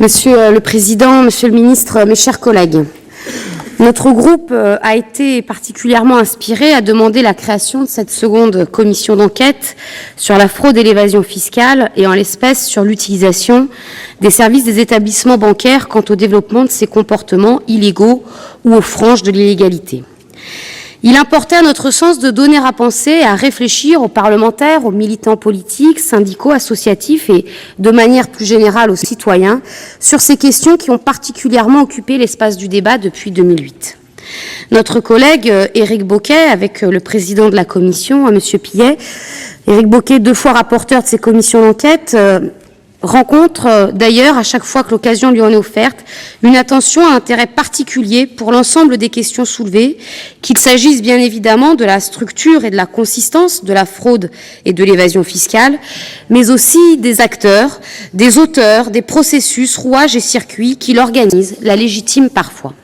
Monsieur le Président, Monsieur le Ministre, mes chers collègues, notre groupe a été particulièrement inspiré à demander la création de cette seconde commission d'enquête sur la fraude et l'évasion fiscale et en l'espèce sur l'utilisation des services des établissements bancaires quant au développement de ces comportements illégaux ou aux franges de l'illégalité. Il importait à notre sens de donner à penser et à réfléchir aux parlementaires, aux militants politiques, syndicaux, associatifs et de manière plus générale aux citoyens sur ces questions qui ont particulièrement occupé l'espace du débat depuis 2008. Notre collègue Éric Bocquet, avec le président de la commission, M. Pillet, Éric Bocquet, 2 fois rapporteur de ces commissions d'enquête, rencontre d'ailleurs, à chaque fois que l'occasion lui en est offerte, une attention à intérêt particulier pour l'ensemble des questions soulevées, qu'il s'agisse bien évidemment de la structure et de la consistance de la fraude et de l'évasion fiscale, mais aussi des acteurs, des auteurs, des processus, rouages et circuits qui l'organisent, la légitiment parfois.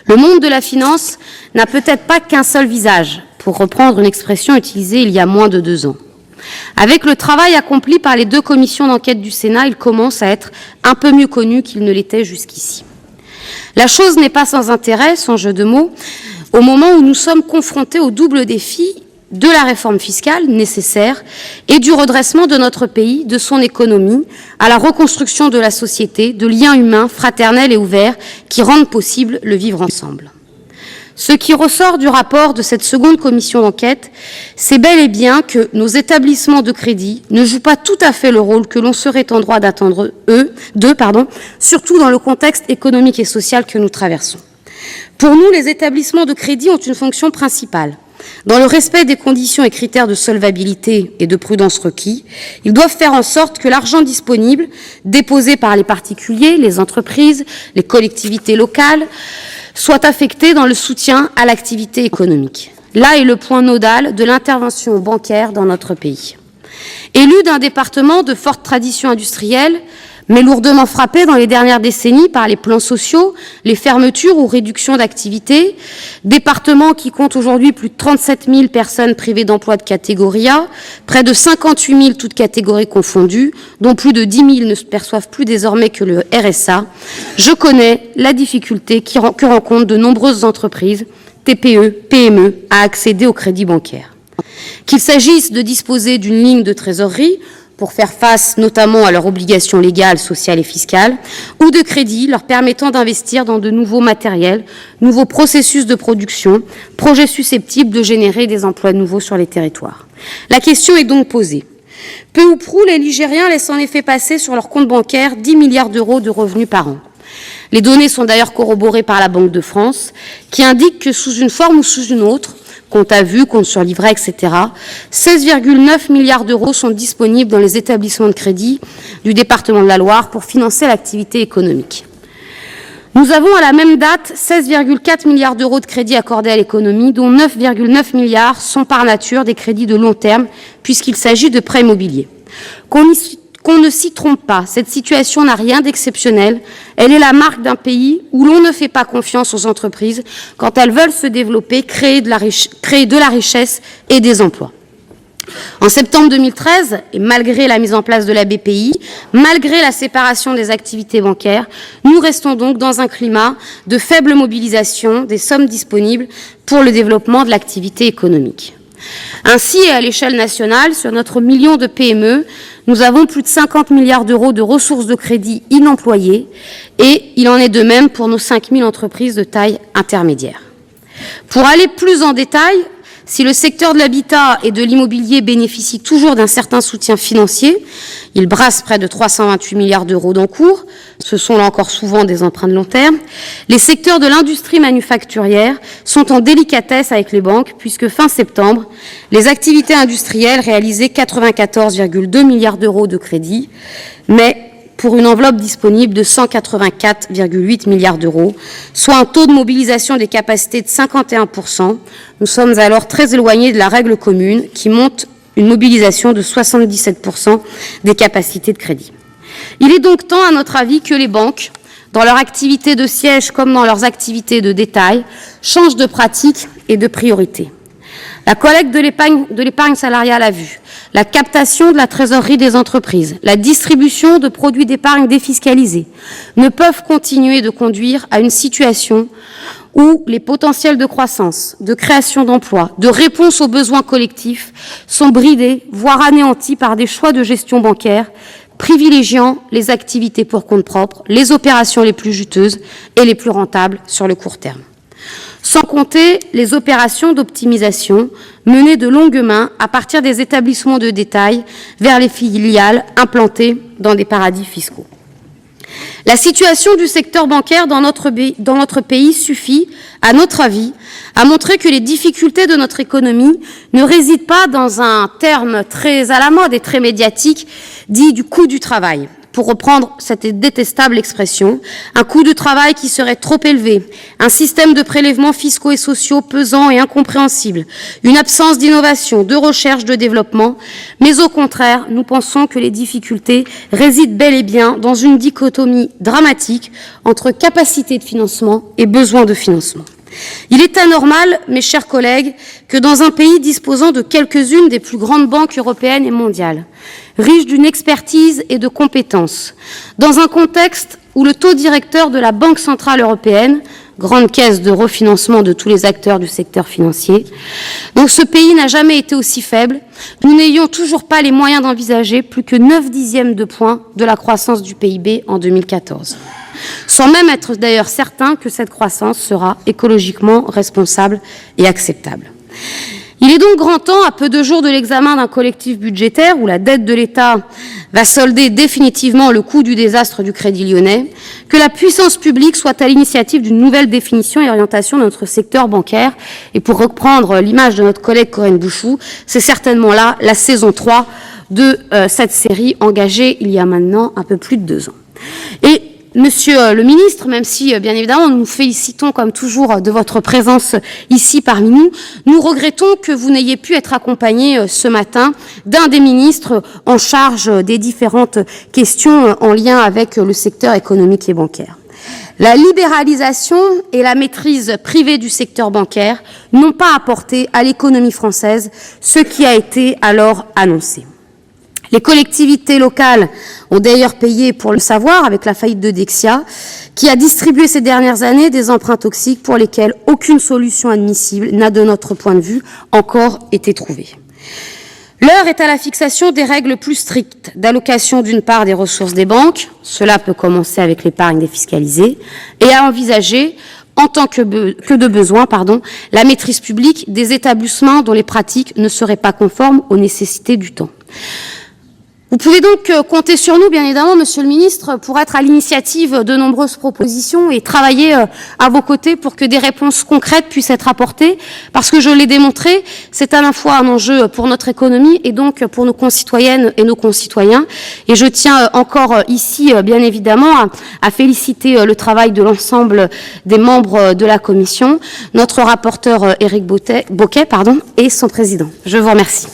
Le monde de la finance n'a peut-être pas qu'un seul visage, pour reprendre une expression utilisée il y a moins de 2 ans. Avec le travail accompli par les 2 commissions d'enquête du Sénat, il commence à être un peu mieux connu qu'il ne l'était jusqu'ici. La chose n'est pas sans intérêt, sans jeu de mots, au moment où nous sommes confrontés au double défi de la réforme fiscale nécessaire et du redressement de notre pays, de son économie, à la reconstruction de la société, de liens humains, fraternels et ouverts qui rendent possible le vivre ensemble. Ce qui ressort du rapport de cette seconde commission d'enquête, c'est bel et bien que nos établissements de crédit ne jouent pas tout à fait le rôle que l'on serait en droit d'attendre d'eux, surtout dans le contexte économique et social que nous traversons. Pour nous, les établissements de crédit ont une fonction principale. Dans le respect des conditions et critères de solvabilité et de prudence requis, ils doivent faire en sorte que l'argent disponible, déposé par les particuliers, les entreprises, les collectivités locales, soit affecté dans le soutien à l'activité économique. Là est le point nodal de l'intervention bancaire dans notre pays. Élu d'un département de forte tradition industrielle, mais lourdement frappé dans les dernières décennies par les plans sociaux, les fermetures ou réductions d'activité, département qui compte aujourd'hui plus de 37 000 personnes privées d'emploi de catégorie A, près de 58 000 toutes catégories confondues, dont plus de 10 000 ne se perçoivent plus désormais que le RSA, je connais la difficulté que rencontrent de nombreuses entreprises, TPE, PME, à accéder au crédit bancaire. Qu'il s'agisse de disposer d'une ligne de trésorerie, pour faire face notamment à leurs obligations légales, sociales et fiscales, ou de crédits leur permettant d'investir dans de nouveaux matériels, nouveaux processus de production, projets susceptibles de générer des emplois nouveaux sur les territoires. La question est donc posée. Peu ou prou, les Ligériens laissent en effet passer sur leur compte bancaire 10 milliards d'euros de revenus par an. Les données sont d'ailleurs corroborées par la Banque de France, qui indique que sous une forme ou sous une autre, compte à vue, compte sur livret, etc., 16,9 milliards d'euros sont disponibles dans les établissements de crédit du département de la Loire pour financer l'activité économique. Nous avons à la même date 16,4 milliards d'euros de crédits accordés à l'économie, dont 9,9 milliards sont par nature des crédits de long terme, puisqu'il s'agit de prêts immobiliers. Qu'on ne s'y trompe pas, cette situation n'a rien d'exceptionnel. Elle est la marque d'un pays où l'on ne fait pas confiance aux entreprises quand elles veulent se développer, créer de la richesse et des emplois. En septembre 2013, et malgré la mise en place de la BPI, malgré la séparation des activités bancaires, nous restons donc dans un climat de faible mobilisation des sommes disponibles pour le développement de l'activité économique. Ainsi, et à l'échelle nationale, sur notre million de PME, nous avons plus de 50 milliards d'euros de ressources de crédit inemployées et il en est de même pour nos 5 000 entreprises de taille intermédiaire. Pour aller plus en détail, si le secteur de l'habitat et de l'immobilier bénéficie toujours d'un certain soutien financier, il brasse près de 328 milliards d'euros d'encours, ce sont là encore souvent des emprunts de long terme, les secteurs de l'industrie manufacturière sont en délicatesse avec les banques puisque fin septembre, les activités industrielles réalisaient 94,2 milliards d'euros de crédit, mais pour une enveloppe disponible de 184,8 milliards d'euros, soit un taux de mobilisation des capacités de 51%. Nous sommes alors très éloignés de la règle commune qui montre une mobilisation de 77% des capacités de crédit. Il est donc temps, à notre avis, que les banques, dans leur activité de siège comme dans leurs activités de détail, changent de pratique et de priorité. La collecte de l'épargne salariale a vu. la captation de la trésorerie des entreprises, la distribution de produits d'épargne défiscalisés ne peuvent continuer de conduire à une situation où les potentiels de croissance, de création d'emplois, de réponse aux besoins collectifs sont bridés, voire anéantis par des choix de gestion bancaire privilégiant les activités pour compte propre, les opérations les plus juteuses et les plus rentables sur le court terme. Sans compter les opérations d'optimisation menées de longue main à partir des établissements de détail vers les filiales implantées dans des paradis fiscaux. La situation du secteur bancaire dans notre pays suffit, à notre avis, à montrer que les difficultés de notre économie ne résident pas dans un terme très à la mode et très médiatique dit du coût du travail. Pour reprendre cette détestable expression, un coût de travail qui serait trop élevé, un système de prélèvements fiscaux et sociaux pesant et incompréhensible, une absence d'innovation, de recherche, de développement, mais au contraire, nous pensons que les difficultés résident bel et bien dans une dichotomie dramatique entre capacité de financement et besoin de financement. Il est anormal, mes chers collègues, que dans un pays disposant de quelques-unes des plus grandes banques européennes et mondiales, riche d'une expertise et de compétences, dans un contexte où le taux directeur de la Banque centrale européenne, grande caisse de refinancement de tous les acteurs du secteur financier, donc ce pays n'a jamais été aussi faible, nous n'ayons toujours pas les moyens d'envisager plus que 9/10 de point de la croissance du PIB en 2014. Sans même être d'ailleurs certain que cette croissance sera écologiquement responsable et acceptable. Il est donc grand temps, à peu de jours de l'examen d'un collectif budgétaire où la dette de l'État va solder définitivement le coût du désastre du Crédit Lyonnais, que la puissance publique soit à l'initiative d'une nouvelle définition et orientation de notre secteur bancaire. Et pour reprendre l'image de notre collègue Corinne Bouchoux, c'est certainement là la saison 3 de cette série engagée il y a maintenant un peu plus de 2 ans. Et Monsieur le ministre, même si, bien évidemment, nous nous félicitons comme toujours de votre présence ici parmi nous, nous regrettons que vous n'ayez pu être accompagné ce matin d'un des ministres en charge des différentes questions en lien avec le secteur économique et bancaire. La libéralisation et la maîtrise privée du secteur bancaire n'ont pas apporté à l'économie française ce qui a été alors annoncé. Les collectivités locales ont d'ailleurs payé pour le savoir avec la faillite de Dexia, qui a distribué ces dernières années des emprunts toxiques pour lesquels aucune solution admissible n'a, de notre point de vue, encore été trouvée. L'heure est à la fixation des règles plus strictes d'allocation d'une part des ressources des banques, cela peut commencer avec l'épargne défiscalisée, et à envisager en tant que de besoin, la maîtrise publique des établissements dont les pratiques ne seraient pas conformes aux nécessités du temps. Vous pouvez donc compter sur nous, bien évidemment, Monsieur le Ministre, pour être à l'initiative de nombreuses propositions et travailler à vos côtés pour que des réponses concrètes puissent être apportées, parce que je l'ai démontré, c'est à la fois un enjeu pour notre économie et donc pour nos concitoyennes et nos concitoyens. Et je tiens encore ici, bien évidemment, à féliciter le travail de l'ensemble des membres de la Commission, notre rapporteur Éric Bocquet et son président. Je vous remercie.